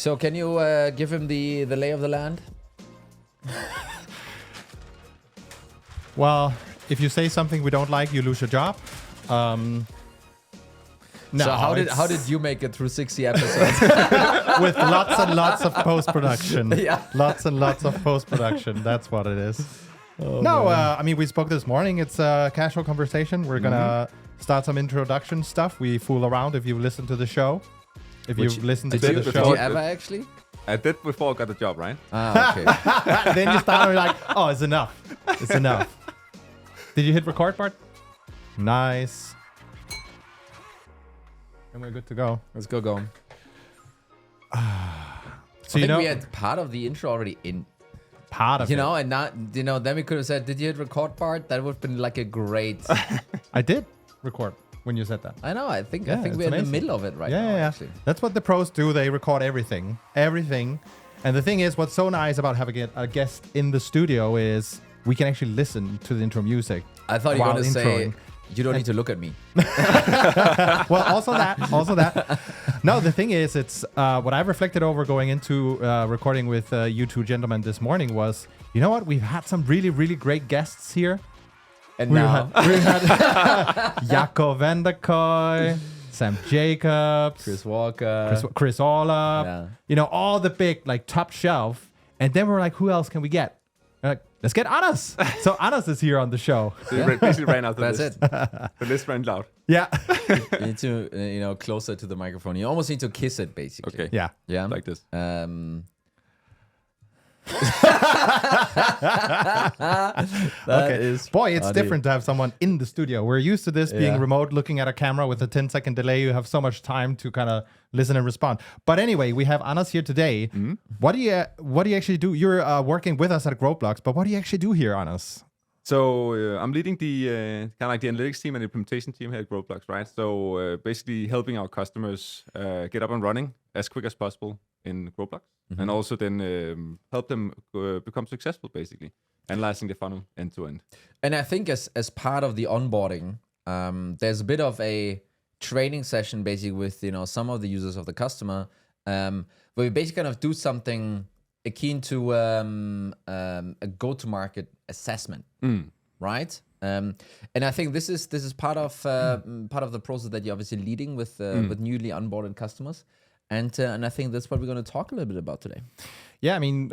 So can you give him the lay of the land? Well, if you say something we don't like, you lose your job. No, so how did you make it through 60 episodes? with lots and lots of post-production. Yeah. Lots and lots of post-production. That's what it is. I mean, we spoke this morning. It's a casual conversation. We're going to start some introduction stuff. We fool around if you listen to the show. If you've listened to the Did show. you ever actually? I did before I got the job, right? Ah, okay. Then you start and you're like, oh, it's enough. It's enough. Did you hit record, Bart? Nice. And we're good to go. Let's go. So I think we had part of the intro already in. Part of it. And not, then we could have said, did you hit record part? That would have been like a great. I did record when you said that. I know. I think Yeah, we're it's in the amazing. middle of it right now. Yeah. Actually. That's what the pros do. They record everything. And the thing is, what's so nice about having a guest in the studio is we can actually listen to the intro music. I thought you were while going to say, introing. you don't need to look at me. Well, also that. No, the thing is, it's what I've reflected over going into recording with you two gentlemen this morning was, you know what? We've had some really, really great guests here. And We now, had Jaco Vanderkoy, Sam Jacobs, Chris Walker. Chris Orla, Yeah. all the big, like, top shelf. And then we're like, who else can we get? We're like, let's get Anas. So Anas is here on the show. So you basically ran out the That's list. it. The list ran loud. Yeah. You need to, closer to the microphone. You almost need to kiss it, basically. Okay. Yeah. Yeah. Like this. That is Boy, it's funny. different to have someone in the studio. We're used to this being Yeah. remote, looking at a camera with a 10-second delay. You have so much time to kind of listen and respond. But anyway, we have Anas here today. What do you actually do? You're working with us at Growblocks, but what do you actually do here, Anas? So I'm leading the kind of like the analytics team and the implementation team here at Growblocks, right? So basically helping our customers get up and running as quick as possible in Growblocks, and also then help them become successful, basically, analyzing the funnel end to end. And I think as part of the onboarding, there's a bit of a training session basically with some of the users of the customer, where we basically kind of do something akin to a go-to-market assessment, right? And I think this is part of the process that you're obviously leading with newly onboarded customers. And I think that's what we're going to talk a little bit about today. Yeah, I mean,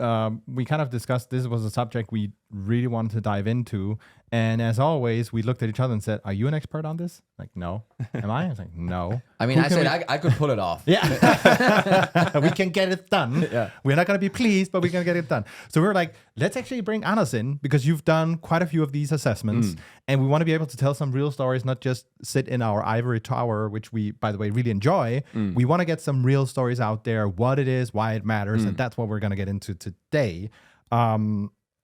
we kind of discussed this was a subject we really wanted to dive into. And as always, we looked at each other and said, are you an expert on this? Like, no. Am I? I was like, no. I mean, Who I can said I could pull it off. Yeah. We can get it done. Yeah. We're not going to be pleased, but we're going to get it done. So we're like, let's actually bring Anas in because you've done quite a few of these assessments. And we want to be able to tell some real stories, not just sit in our ivory tower, which we, by the way, really enjoy. We want to get some real stories out there, what it is, why it matters. And that's what we're going to get into today. I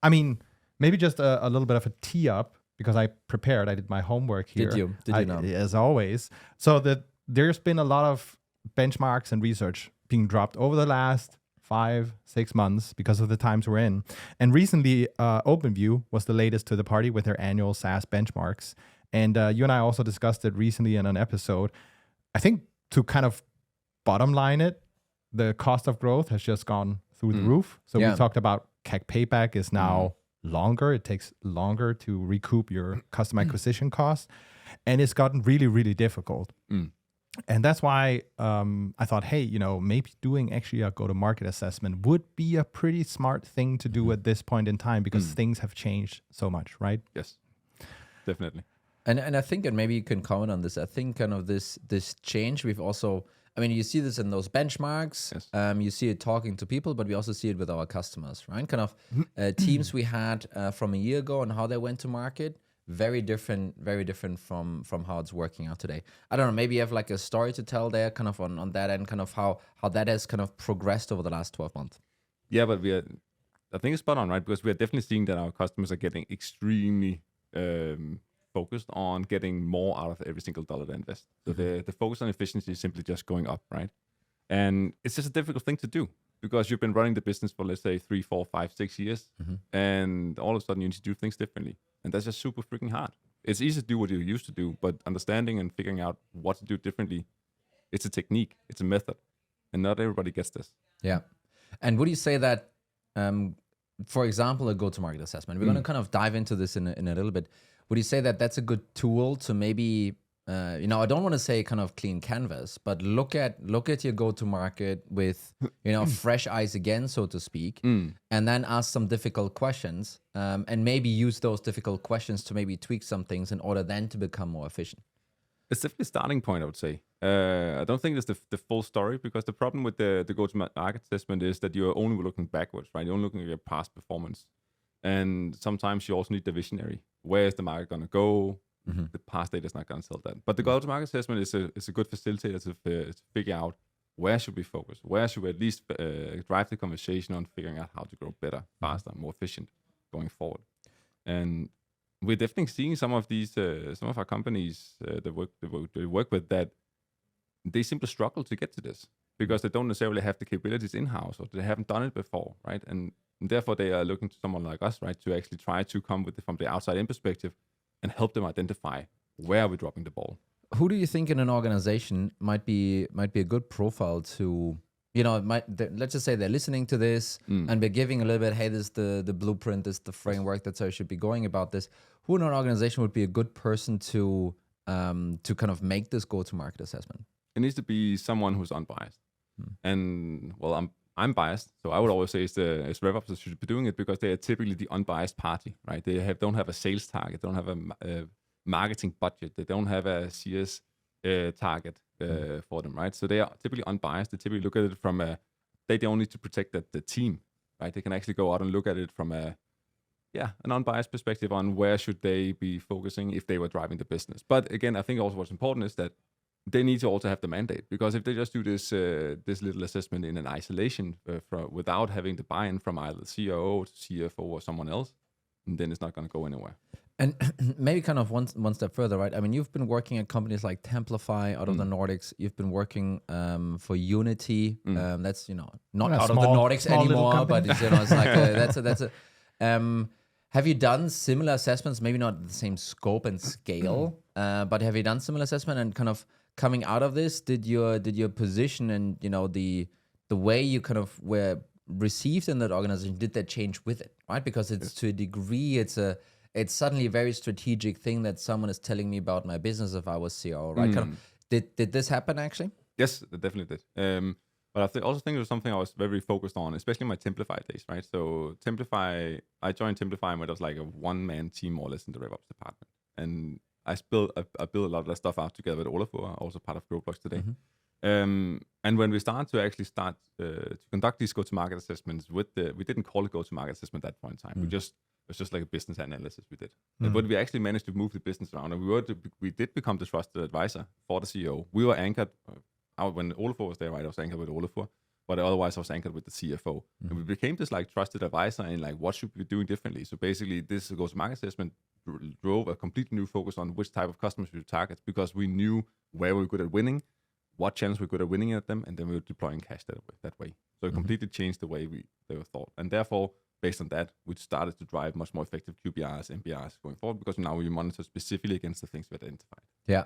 mean, maybe just a little bit of a tee up because I prepared. I did my homework here. Did you now? As always. So there's been a lot of benchmarks and research being dropped over the last 5-6 months because of the times we're in. And recently, OpenView was the latest to the party with their annual SaaS benchmarks. And you and I also discussed it recently in an episode. I think to kind of bottom line it, the cost of growth has just gone through the roof. So we talked about CAC payback is now longer. It takes longer to recoup your customer acquisition costs. And it's gotten really, really difficult. And that's why I thought, hey, maybe doing actually a go-to-market assessment would be a pretty smart thing to do at this point in time because things have changed so much, right? Yes, definitely. And I think, and maybe you can comment on this, I think kind of this change, we've also, I mean, you see this in those benchmarks, you see it talking to people, but we also see it with our customers, right? Kind of teams we had from a year ago and how they went to market, very different from how it's working out today. I don't know, maybe you have like a story to tell there kind of on that end, kind of how that has kind of progressed over the last 12 months. Yeah, but I think it's spot on, right? Because we are definitely seeing that our customers are getting extremely focused on getting more out of every single dollar they invest. So the focus on efficiency is simply just going up, right? And it's just a difficult thing to do because you've been running the business for, let's say, 3, 4, 5, 6 years, and all of a sudden you need to do things differently. And that's just super freaking hard. It's easy to do what you used to do, but understanding and figuring out what to do differently, it's a technique, it's a method. and not everybody gets this. Yeah. And would you say that, for example, a go-to-market assessment, we're going to kind of dive into this in a little bit. Would you say that that's a good tool to maybe, I don't want to say kind of clean canvas, but look at your go-to-market with, fresh eyes again, so to speak, and then ask some difficult questions, and maybe use those difficult questions to maybe tweak some things in order then to become more efficient? It's definitely a starting point, I would say. I don't think it's the full story, because the problem with the go-to-market assessment is that you're only looking backwards, right? You're only looking at your past performance. And sometimes you also need the visionary. Where is the market going to go? The past data is not going to tell that. But the go-to-market assessment is a good facilitator to figure out where should we focus? Where should we at least drive the conversation on figuring out how to grow better, faster, more efficient going forward? And we're definitely seeing some of these, some of our companies that we work with, that they simply struggle to get to this because they don't necessarily have the capabilities in-house, or they haven't done it before, right? And therefore they are looking to someone like us, right, to actually try to come with it from the outside in perspective and help them identify where we're dropping the ball. Who do you think in an organization might be a good profile to, let's just say they're listening to this and we're giving a little bit, hey, this is the blueprint, this is the framework, that's how you should be going about this. Who in an organization would be a good person to kind of make this go-to-market assessment? It needs to be someone who's unbiased. And well, I'm biased, so I would always say it's RevOps that should be doing it, because they are typically the unbiased party, right? They don't have a sales target, they don't have a marketing budget, they don't have a CS target for them, right? So they are typically unbiased. They typically look at it from they don't need to protect the team, right? They can actually go out and look at it from an unbiased perspective on where should they be focusing if they were driving the business. But again, I think also what's important is that they need to also have the mandate, because if they just do this little assessment in an isolation without having the buy-in from either the COO, CFO, or someone else, then it's not going to go anywhere. And maybe kind of one step further, right? I mean, you've been working at companies like Templify out of the Nordics. You've been working for Unity. That's not out of the Nordics anymore, but it's like that's a. Have you done similar assessments? Maybe not the same scope and scale, but have you done similar assessment, and kind of coming out of this, did your position and the way you kind of were received in that organization, did that change with it, right? Because it's to a degree, it's suddenly a very strategic thing that someone is telling me about my business if I was CRO, right? Kind of, did this happen actually? Yes, it definitely did. But I also think it was something I was very focused on, especially in my Templify days, right? So I joined Templify when it was like a one-man team more or less in the RevOps department. And I built a lot of that stuff out together with Olaf, also part of Growblocks today. And when we start to conduct these go-to-market assessments we didn't call it go-to-market assessment at that point in time. It was just like a business analysis we did. But we actually managed to move the business around, and we did become the trusted advisor for the CEO. We were anchored, when Olaf was there, right, I was anchored with Olaf, but otherwise I was anchored with the CFO. And we became this like trusted advisor in like, what should we be doing differently? So basically this go-to-market assessment drove a completely new focus on which type of customers we would target, because we knew where we were good at winning, what channels we were good at winning at them, and then we were deploying cash that way. So it completely changed the way they were thought. And therefore, based on that, we started to drive much more effective QBRs, MBRs going forward, because now we monitor specifically against the things we identified. Yeah.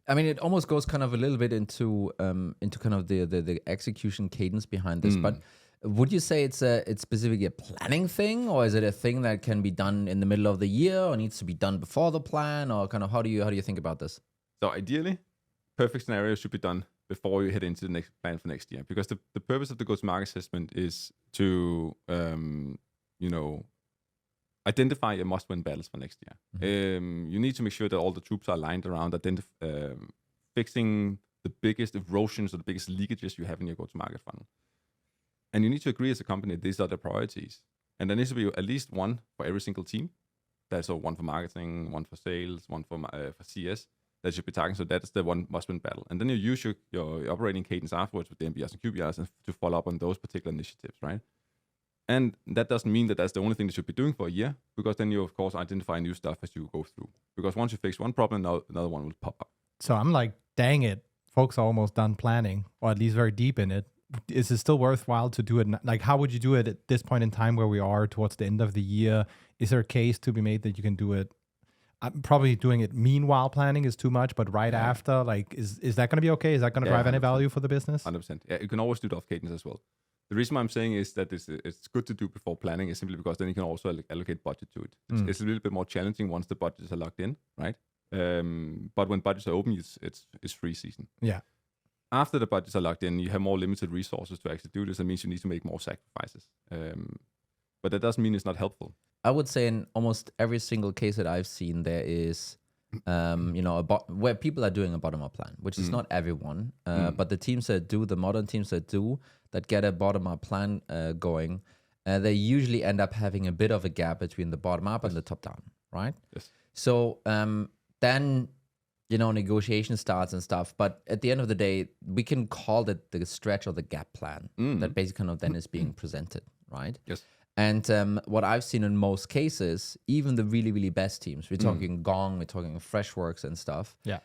I mean, it almost goes kind of a little bit into kind of the execution cadence behind this. But would you say it's specifically a planning thing, or is it a thing that can be done in the middle of the year, or needs to be done before the plan, or kind of how do you think about this? So ideally, perfect scenario should be done before you head into the next plan for next year, because the purpose of the go-to-market assessment is to identify your must-win battles for next year. You need to make sure that all the troops are aligned around fixing the biggest erosions or the biggest leakages you have in your go-to-market funnel. And you need to agree as a company that these are the priorities. And there needs to be at least one for every single team. That's one for marketing, one for sales, one for CS that should be targeting. So that's the one must-win battle. And then you use your operating cadence afterwards with the MBRs and QBRs and to follow up on those particular initiatives, right? And that doesn't mean that that's the only thing they should be doing for a year, because then you, of course, identify new stuff as you go through. Because once you fix one problem, another one will pop up. So I'm like, dang it, folks are almost done planning, or at least very deep in it. Is it still worthwhile to do it? Like, how would you do it at this point in time where we are towards the end of the year? Is there a case to be made that you can do it? I'm probably doing it meanwhile planning is too much, but right after, like, is that going to be okay? Is that going to drive any 100%. value for the business? 100%. Yeah, you can always do it off cadence as well. The reason why I'm saying is that it's good to do before planning is simply because then you can also allocate budget to it. It's a little bit more challenging once the budgets are locked in, right? But when budgets are open, it's free season. Yeah. After the budgets are locked in, you have more limited resources to actually do this. That means you need to make more sacrifices. But that doesn't mean it's not helpful. I would say in almost every single case that I've seen, there is, where people are doing a bottom-up plan, which is not everyone, but the teams that do, the modern teams that get a bottom-up plan going, they usually end up having a bit of a gap between the bottom-up and the top-down, right? Yes. So then, negotiation starts and stuff. But at the end of the day, we can call it the stretch or the gap plan that basically kind of then is being presented, right? Yes. And what I've seen in most cases, even the really, really best teams, we're talking Gong, we're talking Freshworks and stuff. Yeah.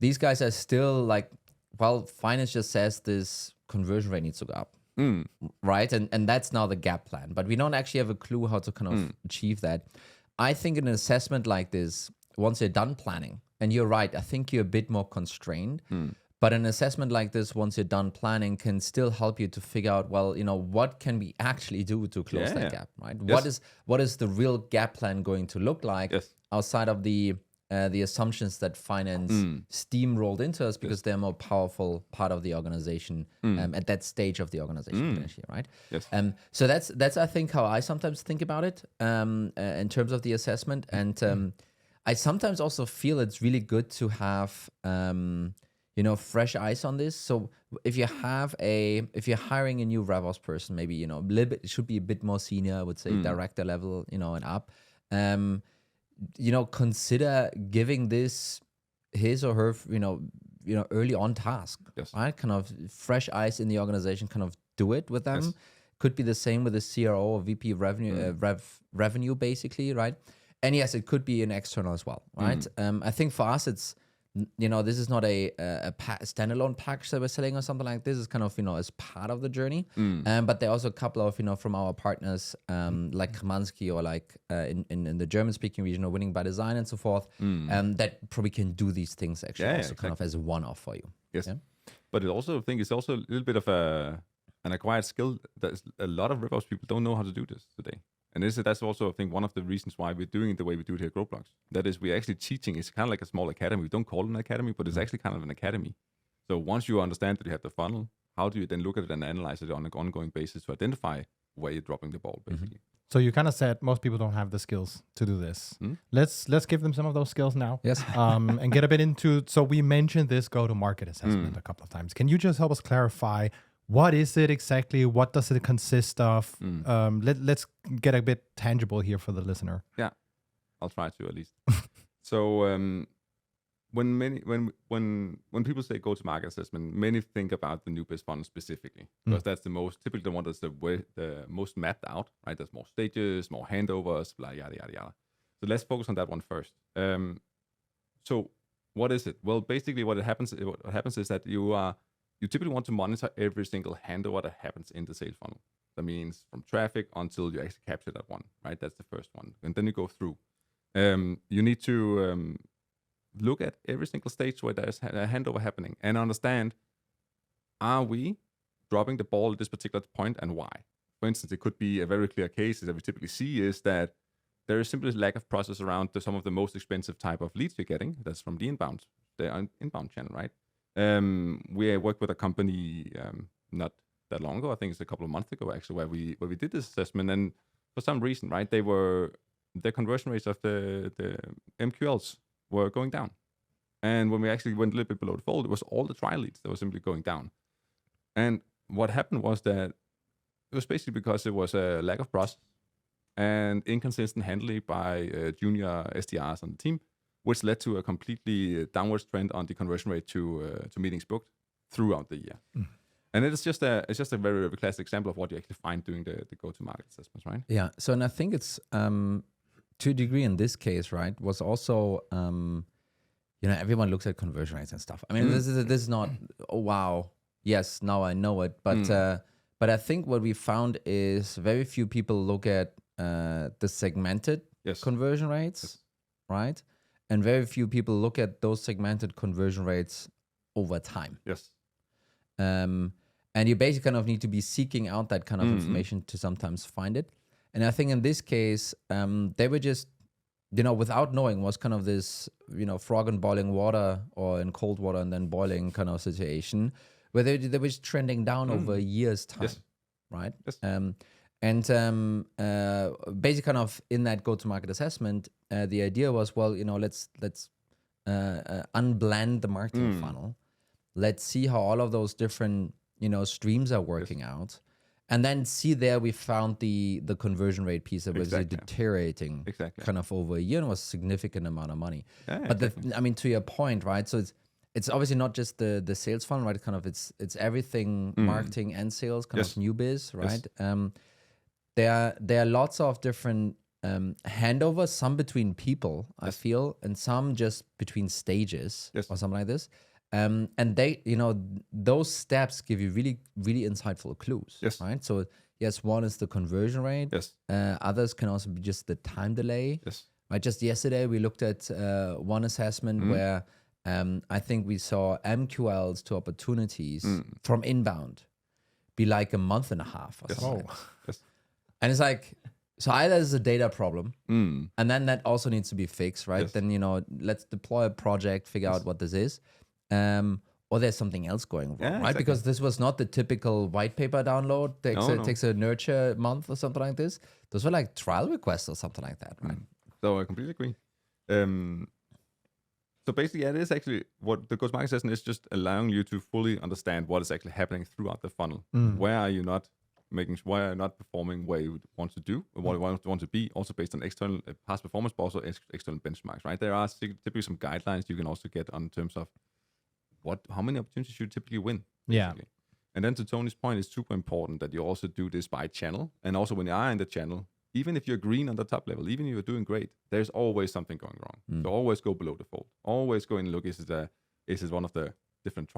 These guys are still like, well, finance just says this conversion rate needs to go up, right? And that's now the gap plan. But we don't actually have a clue how to kind of achieve that. I think in an assessment like this, once you're done planning, and you're right, I think you're a bit more constrained. But an assessment like this, once you're done planning, can still help you to figure out, well, what can we actually do to close that gap, right? Yes. What is the real gap plan going to look like outside of the assumptions that finance steamrolled into us because they're a more powerful part of the organization at that stage of the organization, potentially, right? Yes. So that's I think how I sometimes think about it in terms of the assessment, and I sometimes also feel it's really good to have fresh eyes on this. So if you're hiring a new RevOps person, maybe a little bit, it should be a bit more senior, I would say director level, and up. Consider giving this his or her, early on task, right? Kind of fresh eyes in the organization, kind of do it with them. Could be the same with the CRO or VP revenue, revenue basically, right? And yes, it could be an external as well, right? I think for us, it's, this is not a standalone package that we're selling or something like this. It's kind of, as part of the journey. But there are also a couple of, from our partners, like Kamansky or like in the German-speaking region, or Winning by Design and so forth, that probably can do these things actually kind of as a one-off for you. Yes. Yeah? But I also think it's also a little bit of an acquired skill that a lot of RevOps people don't know how to do this today. And that's also, I think, one of the reasons why we're doing it the way we do it here at Growblocks. That is, we're actually teaching. It's kind of like a small academy. We don't call it an academy, but it's actually kind of an academy. So once you understand that you have the funnel, how do you then look at it and analyze it on an ongoing basis to identify where you're dropping the ball, basically? So you kind of said most people don't have the skills to do this. Let's give them some of those skills now. Yes. And get a bit into. So we mentioned this go-to-market assessment a couple of times. Can you just help us clarify? What is it exactly? What does it consist of? Let's get a bit tangible here for the listener. Yeah, I'll try to at least. So when people say go-to-market assessment, many think about the new biz funnel specifically because that's typically the one that's the most mapped out. Right? There's more stages, more handovers, blah yada yada yada. So let's focus on that one first. So what is it? Well, basically, what happens is that you typically want to monitor every single handover that happens in the sales funnel. That means from traffic until you actually capture that one, right? That's the first one. And then you go through. You need to look at every single stage where there's a handover happening and understand, are we dropping the ball at this particular point and why? For instance, it could be a very clear case that we typically see is that there is simply a lack of process around some of the most expensive type of leads you're getting. That's from the inbound channel, right? We worked with a company not that long ago. I think it's a couple of months ago actually, where we did this assessment, and for some reason, right, their conversion rates of the MQLs were going down, and when we actually went a little bit below the fold, it was all the trial leads that were simply going down. And what happened was that it was basically because it was a lack of process and inconsistent handling by junior SDRs on the team, which led to a completely downward trend on the conversion rate to meetings booked throughout the year. And it's just a very, very classic example of what you actually find doing the go-to-market assessments, right? Yeah. So, and I think it's to a degree in this case, right, was also, everyone looks at conversion rates and stuff. I mean, this is not, oh, wow, yes, now I know it. But I think what we found is very few people look at the segmented conversion rates. right? And very few people look at those segmented conversion rates over time. Yes. And you basically kind of need to be seeking out that kind of information to sometimes find it. And I think in this case, they were just, without knowing, was kind of this, frog in boiling water or in cold water and then boiling kind of situation where they were just trending down over a year's time, Yes. right? Yes. Basically kind of in that go-to-market assessment, the idea was, well, let's unblend the marketing funnel. Let's see how all of those different, streams are working out. And then see there, we found the conversion rate piece that was deteriorating kind of over a year and was a significant amount of money. Yeah, but to your point, right? So it's obviously not just the sales funnel, right? Kind of it's everything, marketing and sales, kind of new biz, right? There are lots of different handovers, some between people, I feel, and some just between stages or something like this. And they, those steps give you really, really insightful clues, right? So yes, one is the conversion rate. Yes. Others can also be just the time delay. Yes. Right. Just yesterday, we looked at one assessment where I think we saw MQLs to opportunities from inbound be like a month and a half or something. Yes. And it's like, so either there's a data problem, and then that also needs to be fixed, right? Then, let's deploy a project, figure out what this is. Or there's something else going wrong, right? Exactly. Because this was not the typical white paper download. Takes a nurture month or something like this. Those were like trial requests or something like that, right? So I completely agree. So basically, it is actually what the go-to-market session is, just allowing you to fully understand what is actually happening throughout the funnel. Where are you not performing where you want to do, or what you want to be, also based on external past performance, but also external benchmarks, right? There are typically some guidelines you can also get on terms of how many opportunities you typically win. Basically. And then to Tony's point, it's super important that you also do this by channel. And also when you are in the channel, even if you're green on the top level, even if you're doing great, there's always something going wrong. So always go below the fold. Always go in and look, is it one of the different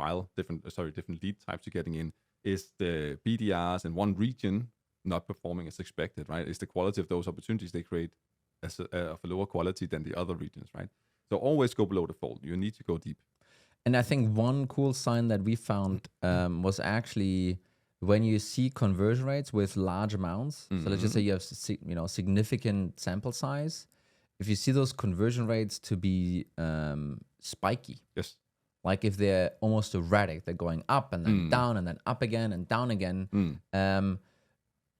lead types you're getting in? Is the BDRs in one region not performing as expected, right? Is the quality of those opportunities they create of a lower quality than the other regions, right? So always go below the fold. You need to go deep. And I think one cool sign that we found was actually when you see conversion rates with large amounts. So let's just say you have significant sample size. If you see those conversion rates to be spiky, yes, like if they're almost erratic, they're going up and then down and then up again and down again.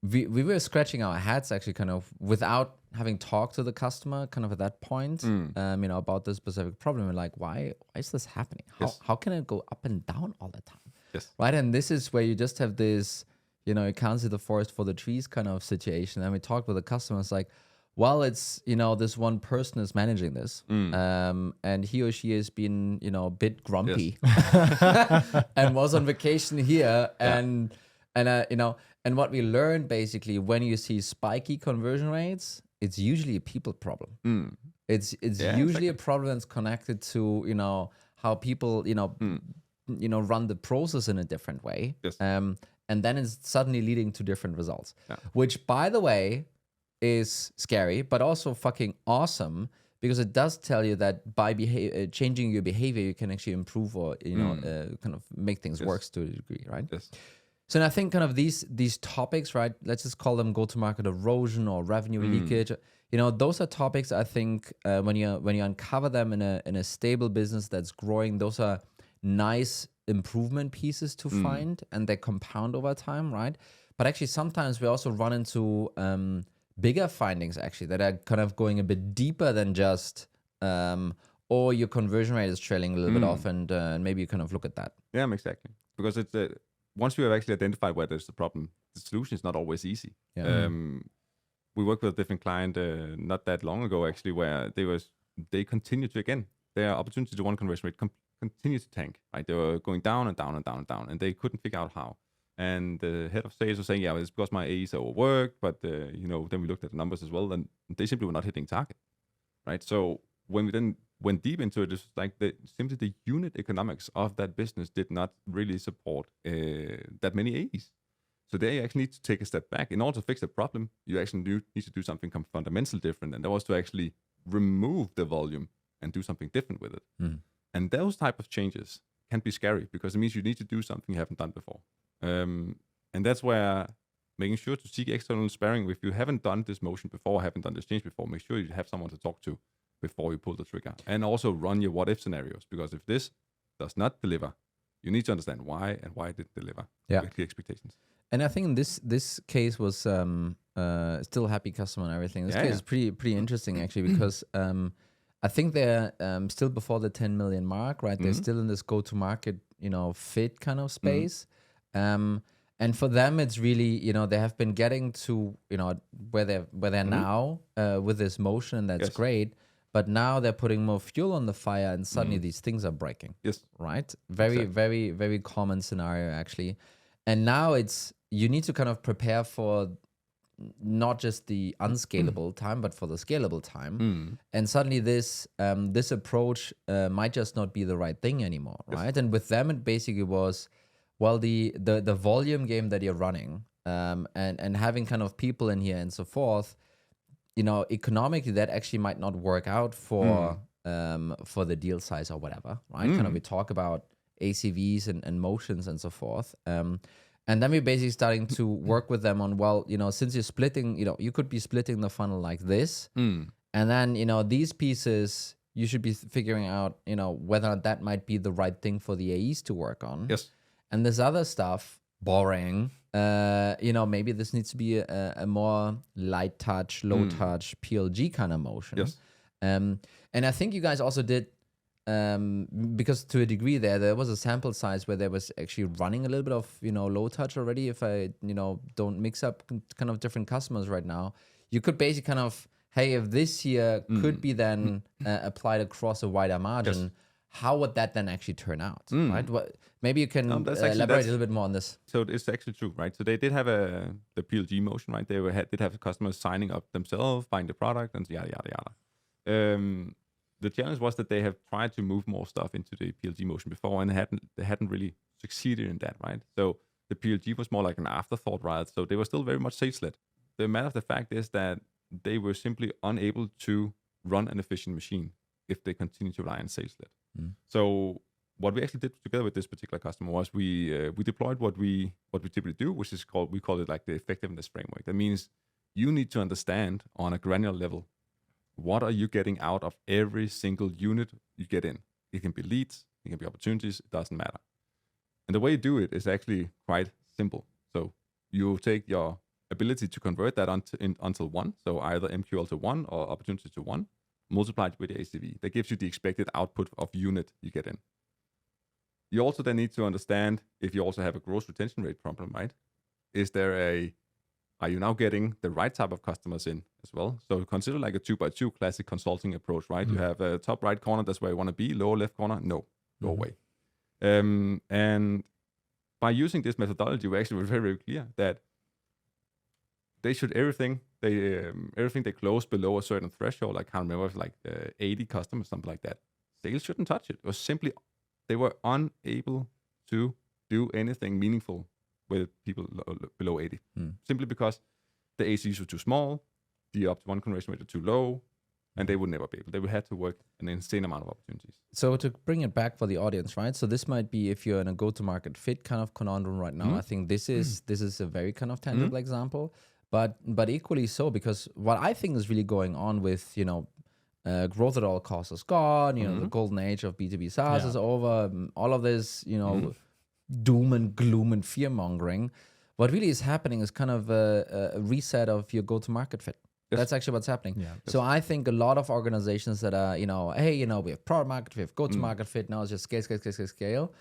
We were scratching our heads actually, kind of without having talked to the customer, kind of at that point, about this specific problem. We're like, why is this happening? How can it go up and down all the time? Yes. Right. And this is where you just have this, you can't see the forest for the trees kind of situation. And we talked with the customers like, well, it's, this one person is managing this, and he or she has been, a bit grumpy and was on vacation here. And what we learned basically, when you see spiky conversion rates, it's usually a people problem. It's usually a problem that's connected to, how people, run the process in a different way. Yes. And then it's suddenly leading to different results, which, by the way, is scary, but also fucking awesome, because it does tell you that by changing your behavior, you can actually improve or, kind of make things work to a degree, right? Yes. So I think kind of these topics, right? Let's just call them go-to-market erosion or revenue leakage. Those are topics I think when you uncover them in a stable business that's growing, those are nice improvement pieces to find, and they compound over time, right? But actually, sometimes we also run into bigger findings actually that are kind of going a bit deeper than just, or your conversion rate is trailing a little bit off, and maybe you kind of look at that. Yeah, exactly. Because it's once you have actually identified where there's the problem, the solution is not always easy. Yeah. We worked with a different client not that long ago actually, where they continue to, again, their opportunity to one conversion rate continue to tank, right? They were going down and down and down and down, and they couldn't figure out how. And the head of sales was saying, it's because my AEs are overworked, but then we looked at the numbers as well, and they simply were not hitting target, right? So when we then went deep into it, it's like simply the unit economics of that business did not really support that many AEs. So they actually need to take a step back. In order to fix the problem, you actually need to do something fundamentally different, and that was to actually remove the volume and do something different with it. And those type of changes can be scary because it means you need to do something you haven't done before. And that's where making sure to seek external sparring. If you haven't done this motion before, haven't done this change before, make sure you have someone to talk to before you pull the trigger. And also run your what-if scenarios, because if this does not deliver, you need to understand why and why it didn't deliver. Yeah. With clear expectations. And I think this case was still a happy customer and everything. This case is pretty interesting actually, because I think they're still before the 10 million mark, right? They're still in this go-to-market, fit kind of space. And for them, it's really, they have been getting to, where they're now with this motion, and that's great. But now they're putting more fuel on the fire, and suddenly these things are breaking. Yes. Right? Very, very, very common scenario, actually. And now you need to kind of prepare for not just the unscalable time, but for the scalable time. And suddenly this approach might just not be the right thing anymore, right? And with them, it basically was, well, the volume game that you're running, and having kind of people in here and so forth, economically that actually might not work out for the deal size or whatever, right? Kind of we talk about ACVs and motions and so forth. And then we're basically starting to work with them on, well, since you're splitting, you could be splitting the funnel like this. And then, these pieces, you should be figuring out, whether or not that might be the right thing for the AEs to work on. Yes. And this other stuff, boring, maybe this needs to be a more light touch, low touch, PLG kind of motion. Yes. And I think you guys also did, because to a degree there was a sample size where there was actually running a little bit of, low touch already. If I, don't mix up kind of different customers right now, you could basically kind of, hey, if this here could be then applied across a wider margin, how would that then actually turn out, right? Maybe you can elaborate a little bit more on this. So it's actually true, right? So they did have the PLG motion, right? They did have customers signing up themselves, buying the product, and yada, yada, yada. The challenge was that they have tried to move more stuff into the PLG motion before, and they hadn't really succeeded in that, right? So the PLG was more like an afterthought, right? So they were still very much sales-led. The matter of the fact is that they were simply unable to run an efficient machine if they continue to rely on sales-led. So what we actually did together with this particular customer was we deployed what we typically do, which is we call it like the effectiveness framework. That means you need to understand on a granular level, what are you getting out of every single unit you get in? It can be leads, it can be opportunities, it doesn't matter. And the way you do it is actually quite simple. So you take your ability to convert that until 1, so either MQL to 1 or opportunity to 1, multiplied with the ACV. That gives you the expected output of unit you get in. You also then need to understand if you also have a gross retention rate problem, right? Are you now getting the right type of customers in as well? So consider like a 2x2 classic consulting approach, right? You have a top right corner, that's where you want to be. Lower left corner, no, go away. And by using this methodology, we actually were very, very clear that they should everything they close below a certain threshold. I can't remember, if like 80 customers, something like that. Sales shouldn't touch it. It was simply they were unable to do anything meaningful with people below 80, simply because the ACs were too small, the up to 1 conversion rate was too low, and they would never be able. They would have to work an insane amount of opportunities. So to bring it back for the audience, right? So this might be if you're in a go-to-market fit kind of conundrum right now. I think this is a very kind of tangible example, but equally so, because what I think is really going on with growth at all costs is gone. The golden age of B2B SaaS is over. All of this, doom and gloom and fear mongering. What really is happening is kind of a reset of your go-to-market fit. Yes. That's actually what's happening. Yeah. So I think a lot of organizations that are, hey, we have product market, we have go-to-market fit. Now it's just scale.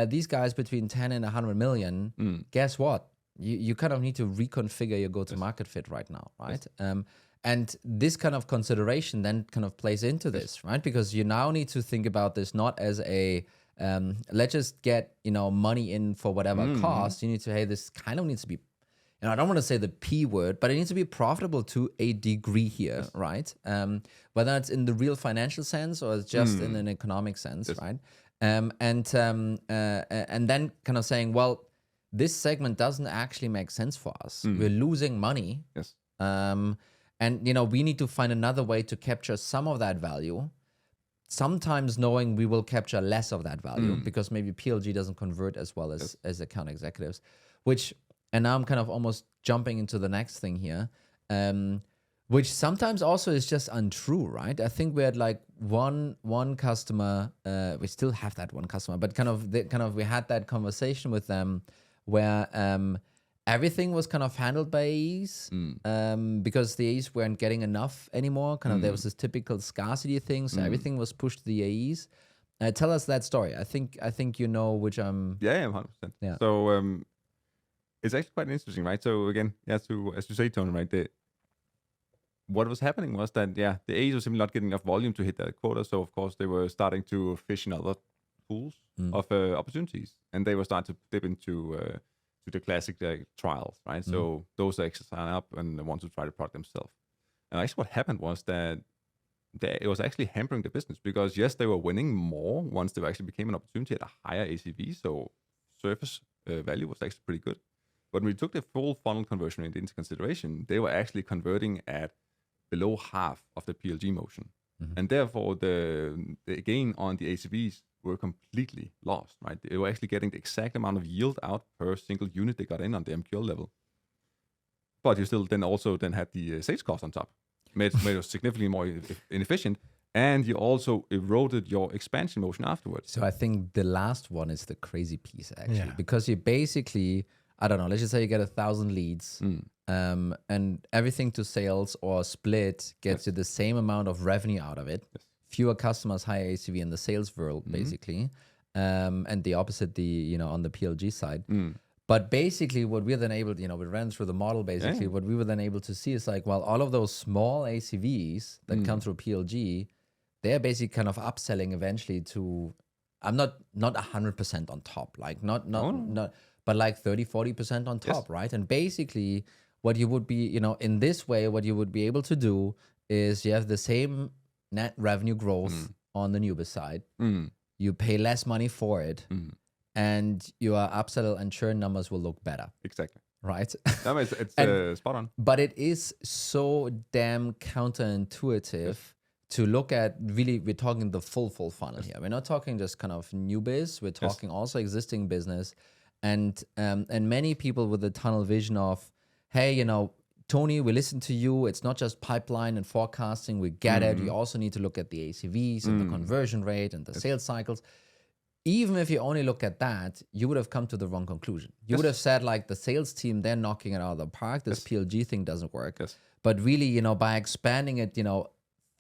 These guys between 10 and 100 million, guess what? You kind of need to reconfigure your go-to-market fit right now, right? Yes. And this kind of consideration then kind of plays into this, right? Because you now need to think about this not as a let's just get money in for whatever cost. You need to, hey, this kind of needs to be, I don't want to say the P word, but it needs to be profitable to a degree here, yes. Right? Whether it's in the real financial sense or it's just in an economic sense, yes. Right? And then kind of saying, well, this segment doesn't actually make sense for us. We're losing money. Yes. And, we need to find another way to capture some of that value, sometimes knowing we will capture less of that value because maybe PLG doesn't convert as well as account executives, and now I'm kind of almost jumping into the next thing here, which sometimes also is just untrue, right? I think we had like one customer, we still have that one customer, but we had that conversation with them where everything was kind of handled by AEs because the AEs weren't getting enough anymore. There was this typical scarcity thing, so everything was pushed to the AEs. Tell us that story. I think you know which I'm. Yeah, 100%. Yeah. So it's actually quite interesting, right? So again, as you say, Tony, right? What was happening was that the AEs were simply not getting enough volume to hit that quota. So of course they were starting to fish in other pools of opportunities, and they were starting to dip into to the classic trials, right? So those actually sign up and want to try the product themselves. And actually what happened was that it was actually hampering the business because yes, they were winning more once they actually became an opportunity at a higher ACV. So surface value was actually pretty good. But when we took the full funnel conversion rate into consideration, they were actually converting at below half of the PLG motion. And therefore the gain on the ACVs were completely lost, right? They were actually getting the exact amount of yield out per single unit they got in on the MQL level. But you still then had the sales cost on top, made it significantly more inefficient, and you also eroded your expansion motion afterwards. So I think the last one is the crazy piece actually, because you basically, I don't know, let's just say you get 1,000 leads, and everything to sales or split gets you the same amount of revenue out of it. Fewer customers, higher ACV in the sales world, basically, and the opposite, on the PLG side. But basically, what we're then able to, we ran through the model. Basically, what we were then able to see is like, well, all of those small ACVs that come through PLG, they're basically kind of upselling eventually to, I'm not 100% on top, like not, but like 30-40% on top, right? And basically, what you would be, in this way, what you would be able to do is you have the same net revenue growth on the Nubis side. You pay less money for it, and your upsell and churn numbers will look better. Exactly. Right? It's spot on. But it is so damn counterintuitive to look at, really, we're talking the full funnel here. We're not talking just kind of new biz. We're talking also existing business. And many people with the tunnel vision of, hey, Tony, we listen to you. It's not just pipeline and forecasting. We get it. We also need to look at the ACVs and the conversion rate and the sales cycles. Even if you only look at that, you would have come to the wrong conclusion. You would have said, like, the sales team, they're knocking it out of the park. This PLG thing doesn't work. But really, by expanding it,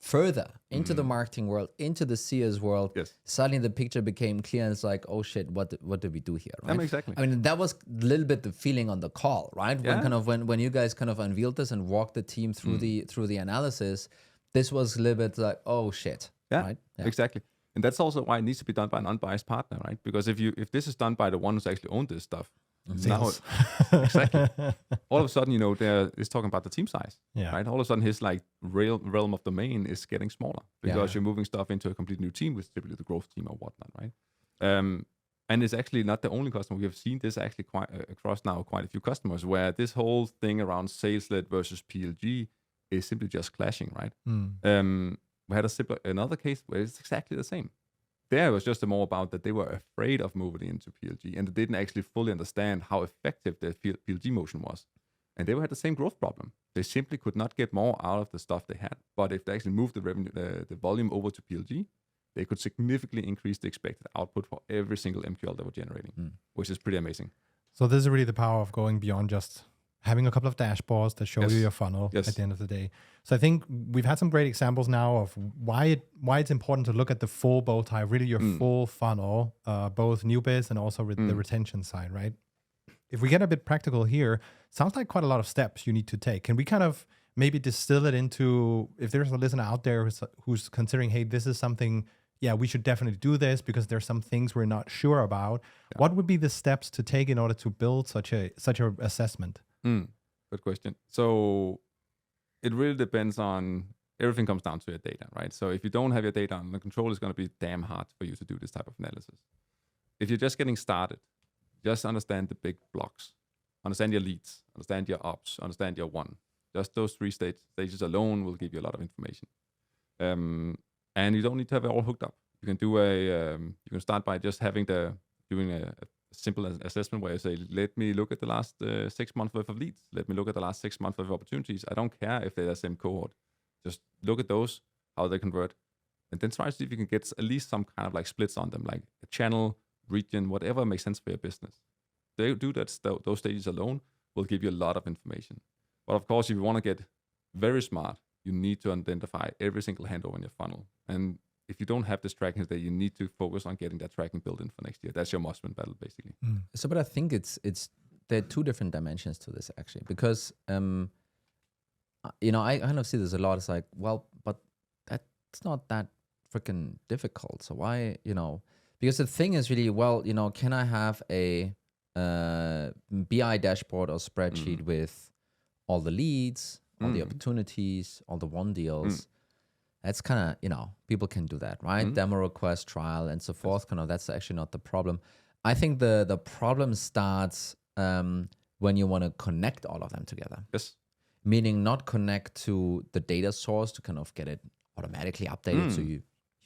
further into the marketing world, into the CS world, suddenly the picture became clear, and it's like, oh shit, what did we do here? Right? Exactly. I mean, that was a little bit the feeling on the call, right? When you guys kind of unveiled this and walked the team through the analysis, this was a little bit like, oh shit. Right? Exactly. And that's also why it needs to be done by an unbiased partner, right? Because if this is done by the one who's actually owned this stuff, now, exactly. All of a sudden, is talking about the team size, right? All of a sudden, his like realm of domain is getting smaller because you're moving stuff into a completely new team, with typically the growth team or whatnot, right? And it's actually not the only customer. We have seen this actually across now quite a few customers, where this whole thing around sales-led versus PLG is simply just clashing, right? We had another case where it's exactly the same. There it was just more about that they were afraid of moving into PLG, and they didn't actually fully understand how effective the PLG motion was. And they had the same growth problem. They simply could not get more out of the stuff they had. But if they actually moved the revenue, the volume over to PLG, they could significantly increase the expected output for every single MQL they were generating, which is pretty amazing. So this is really the power of going beyond just having a couple of dashboards that show you your funnel at the end of the day. So I think we've had some great examples now of why it's important to look at the full bow tie, really your full funnel, both new biz and also the retention side, right? If we get a bit practical here, sounds like quite a lot of steps you need to take. Can we kind of maybe distill it into, if there's a listener out there who's considering, hey, this is something, we should definitely do this because there's some things we're not sure about. What would be the steps to take in order to build such a assessment? Good question. So it really depends on, everything comes down to your data, right? So if you don't have your data under control, it's going to be damn hard for you to do this type of analysis. If you're just getting started, just understand the big blocks. Understand your leads, understand your ops, understand your one. Just those 3 stages alone will give you a lot of information. And you don't need to have it all hooked up. You can do you can start by just doing a simple assessment where you say, let me look at the last 6 months worth of leads. Let me look at the last 6 months worth of opportunities. I don't care if they're the same cohort. Just look at those, how they convert, and then try to see if you can get at least some kind of like splits on them, like a channel, region, whatever makes sense for your business. They do that. Those stages alone will give you a lot of information. But of course, if you want to get very smart, you need to identify every single handover in your funnel. And if you don't have this tracking today, you need to focus on getting that tracking built in for next year. That's your must-win battle, basically. So, but I think there are two different dimensions to this actually, because I kind of see this a lot. It's like, well, but that's not that freaking difficult. So why, because the thing is really, well, can I have a BI dashboard or spreadsheet with all the leads, all the opportunities, all the won deals? That's kind of, people can do that, right? Demo request, trial, and so forth. Kind of, that's actually not the problem. I think the problem starts when you want to connect all of them together. Yes. Meaning not connect to the data source to kind of get it automatically updated. So you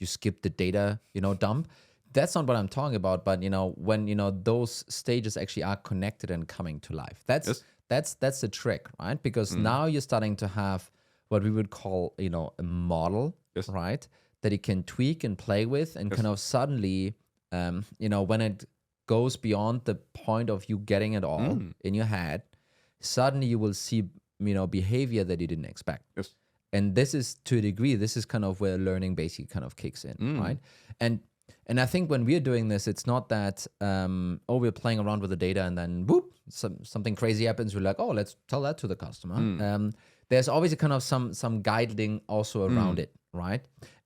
skip the data, dump. That's not what I'm talking about. But, when, those stages actually are connected and coming to life. That's the trick, right? Because now you're starting to have what we would call, a model, right? That you can tweak and play with, and kind of suddenly, when it goes beyond the point of you getting it all in your head, suddenly you will see, behavior that you didn't expect. Yes. And this is, to a degree, this is kind of where learning basically kind of kicks in, right? And I think when we're doing this, it's not that, we're playing around with the data and then, boop, something crazy happens. We're like, oh, let's tell that to the customer. There's always a kind of some guiding also around it, right?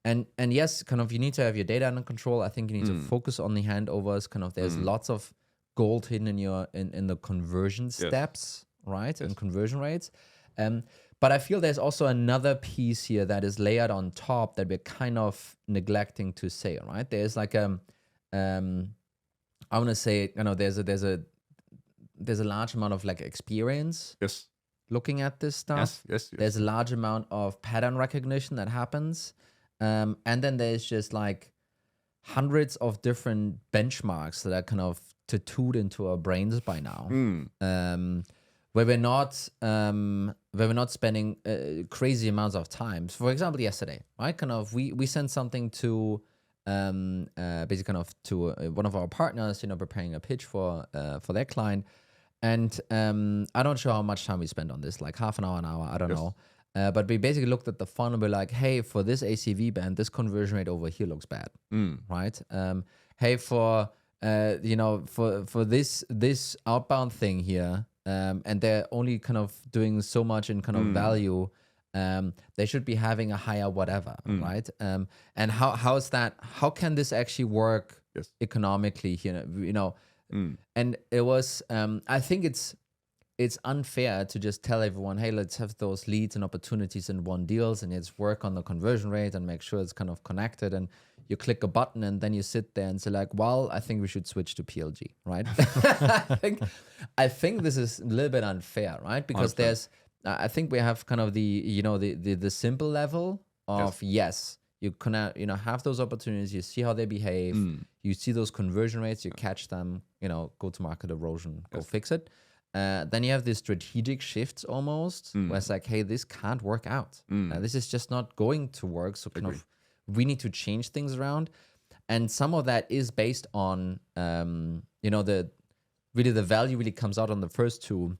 And yes, kind of you need to have your data under control. I think you need to focus on the handovers. Kind of there's lots of gold hidden in the conversion steps, right? And conversion rates. But I feel there's also another piece here that is layered on top that we're kind of neglecting to say, right? There's like I want to say, there's a large amount of like experience. Yes. Looking at this stuff. Yes. There's a large amount of pattern recognition that happens. And then there's just like hundreds of different benchmarks that are kind of tattooed into our brains by now. Where we're not spending crazy amounts of time. For example, yesterday, right? Kind of we sent something to basically kind of to one of our partners, preparing a pitch for their client. And I'm not sure how much time we spent on this, like half an hour, I don't know. But we basically looked at the funnel and we're like, hey, for this ACV band, this conversion rate over here looks bad, right? Hey, for this outbound thing here, and they're only kind of doing so much in kind of value, they should be having a higher whatever, right? And how is that? How can this actually work economically here? And it was, I think it's unfair to just tell everyone, hey, let's have those leads and opportunities in one deals and let's work on the conversion rate and make sure it's kind of connected. And you click a button and then you sit there and say like, well, I think we should switch to PLG, right? I think this is a little bit unfair, right? Because I think we have kind of the simple level of yes, you can have those opportunities, you see how they behave, you see those conversion rates, you catch them, go to market erosion, go fix it. Then you have these strategic shifts almost, where it's like, hey, this can't work out. This is just not going to work. So kind of we need to change things around. And some of that is based on, the value really comes out on the first two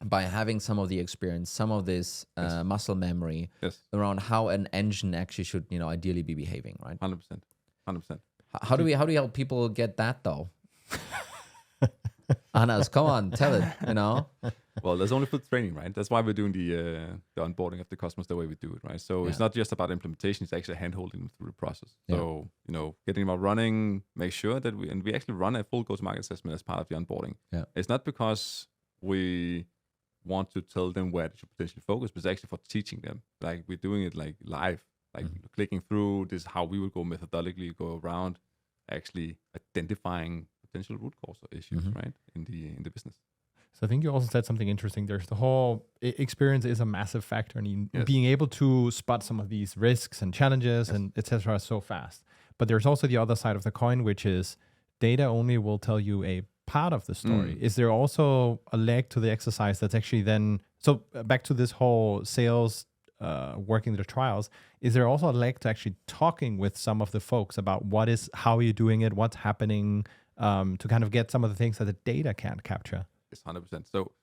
by having some of the experience, some of this muscle memory around how an engine actually should, ideally be behaving, right? 100%. How do we help people get that though? Anas, come on, tell it, Well, there's only for training, right? That's why we're doing the onboarding of the customers the way we do it, right? So it's not just about implementation, it's actually hand-holding them through the process. So, getting them up running, make sure that we actually run a full go-to-market assessment as part of the onboarding. Yeah. It's not because we want to tell them where they should potentially focus, but it's actually for teaching them. Like we're doing it like live, like clicking through, this is how we would go methodically, go around actually identifying potential root cause or issues, right, in the business. So I think you also said something interesting. There's the whole experience is a massive factor, and Yes. being able to spot some of these risks and challenges and etc. so fast. But there's also the other side of the coin, which is data only will tell you a part of the story. Is there also a leg to the exercise that's actually then, so back to this whole sales, working the trials, is there also a leg to actually talking with some of the folks about how are you doing it, what's happening, to kind of get some of the things that the data can't capture? It's 100%. So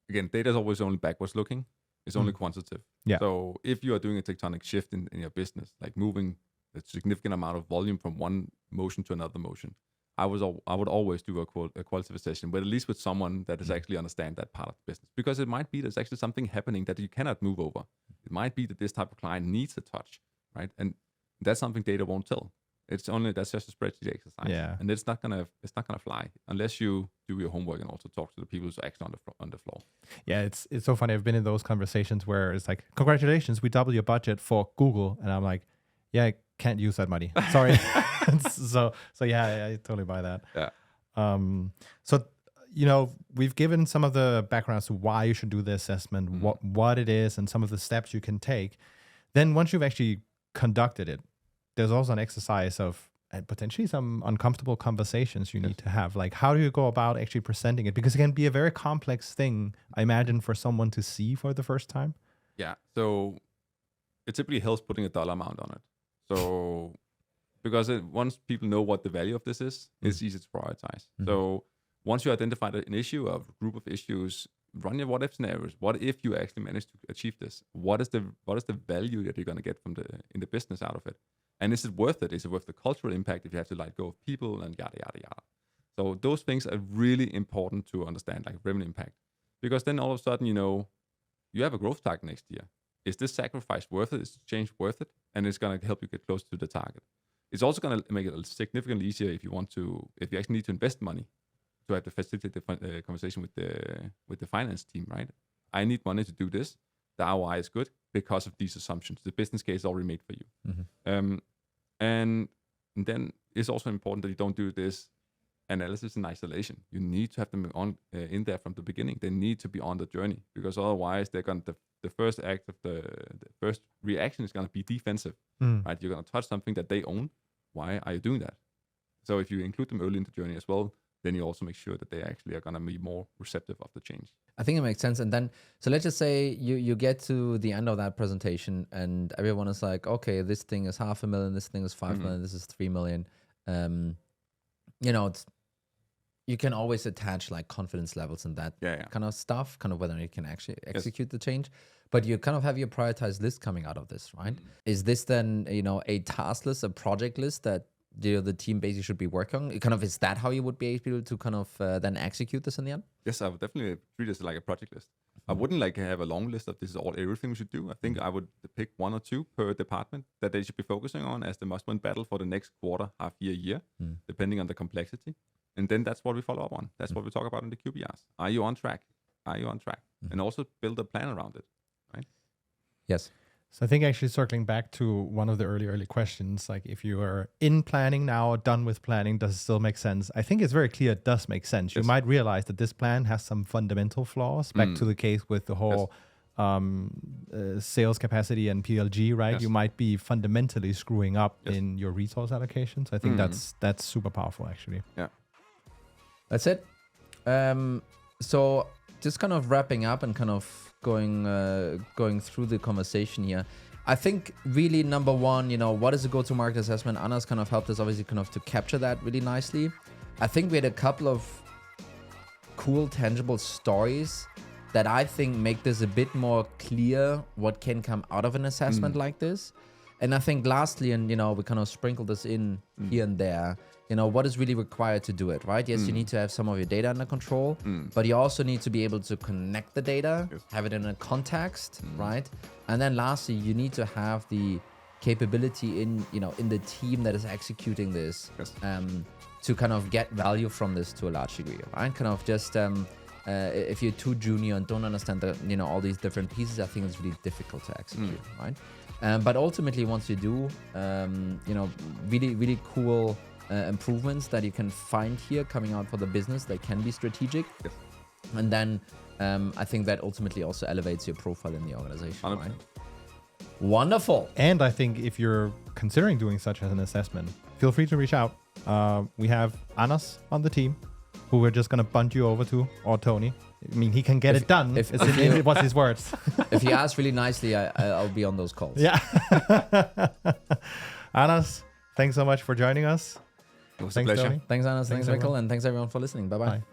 again, data is always only backwards looking. It's only quantitative. Yeah. So if you are doing a tectonic shift in your business, like moving a significant amount of volume from one motion to another motion, I would always do a qualitative session, but at least with someone that is actually understand that part of the business. Because it might be there's actually something happening that you cannot move over. It might be that this type of client needs a touch, right? And that's something data won't tell. That's just a spreadsheet exercise. Yeah. And it's not gonna fly unless you do your homework and also talk to the people who's actually on the floor. Yeah, it's so funny. I've been in those conversations where it's like, congratulations, we double your budget for Google. And I'm like, yeah, I can't use that money. Sorry. so yeah, I totally buy that. Yeah. So, we've given some of the backgrounds to why you should do the assessment, what it is, and some of the steps you can take. Then once you've actually conducted it, there's also an exercise of potentially some uncomfortable conversations you need to have. Like, how do you go about actually presenting it? Because it can be a very complex thing, I imagine, for someone to see for the first time. Yeah. So it typically helps putting a dollar amount on it. So because once people know what the value of this is, it's easy to prioritize. So once you identify an issue or a group of issues, run your what if scenarios. What if you actually manage to achieve this? What is the value that you're going to get in the business out of it? And is it worth it? Is it worth the cultural impact if you have to let go of people and yada, yada, yada? So those things are really important to understand, like revenue impact. Because then all of a sudden, you have a growth target next year. Is this sacrifice worth it? Is this change worth it? And it's going to help you get close to the target. It's also going to make it significantly easier if you actually need to invest money to have to facilitate the conversation with the finance team, right? I need money to do this. The ROI is good because of these assumptions. The business case is already made for you. And then it's also important that you don't do this analysis in isolation. You need to have them in there from the beginning. They need to be on the journey, because otherwise they're going to the first act of the first reaction is going to be defensive, right? You're going to touch something that they own. Why are you doing that? So if you include them early in the journey as well, then you also make sure that they actually are going to be more receptive of the change. I think it makes sense. And then, so let's just say you get to the end of that presentation and everyone is like, okay, this thing is 500,000, this thing is 5 million, this is 3 million. You can always attach like confidence levels and that kind of stuff, kind of whether you can actually execute the change. But you kind of have your prioritized list coming out of this, right? Is this then, a task list, a project list that the team basically should be working on? Kind of, is that how you would be able to kind of then execute this in the end? Yes, I would definitely treat this like a project list. I wouldn't have a long list of this is everything we should do. I think I would pick 1 or 2 per department that they should be focusing on as the must-win battle for the next quarter, half year, depending on the complexity. And then that's what we follow up on. That's what we talk about in the QBRs. Are you on track? And also build a plan around it, right? Yes. So I think actually circling back to one of the early questions, like if you are in planning now or done with planning, does it still make sense? I think it's very clear it does make sense. You might realize that this plan has some fundamental flaws. Back to the case with the whole sales capacity and PLG, right? You might be fundamentally screwing up in your resource allocations. I think that's super powerful, actually. Yeah. That's it. So just kind of wrapping up and kind of going through the conversation here. I think really number one, what is a go-to-market assessment? Anna's kind of helped us obviously kind of to capture that really nicely. I think we had a couple of cool, tangible stories that I think make this a bit more clear what can come out of an assessment like this. And I think lastly, and we kind of sprinkled this in here and there, what is really required to do it, right? Yes, you need to have some of your data under control, but you also need to be able to connect the data, have it in a context, right? And then lastly, you need to have the capability in the team that is executing this to kind of get value from this to a large degree, right? Kind of just if you're too junior and don't understand all these different pieces, I think it's really difficult to execute, right? But ultimately, once you do, really, really cool improvements that you can find here coming out for the business that can be strategic. And then I think that ultimately also elevates your profile in the organization, 100%. right? Wonderful. And I think if you're considering doing such as an assessment, feel free to reach out. We have Anas on the team, who we're just gonna bunt you over to, or Tony. I mean, he can get it done. What's his words? If you ask really nicely, I'll be on those calls. Yeah. Anas, thanks so much for joining us. It was Thanks, a pleasure. Tony. Thanks, Anas. Thanks, Thanks, Mikkel. everyone. And thanks, everyone, for listening. Bye-bye. Bye.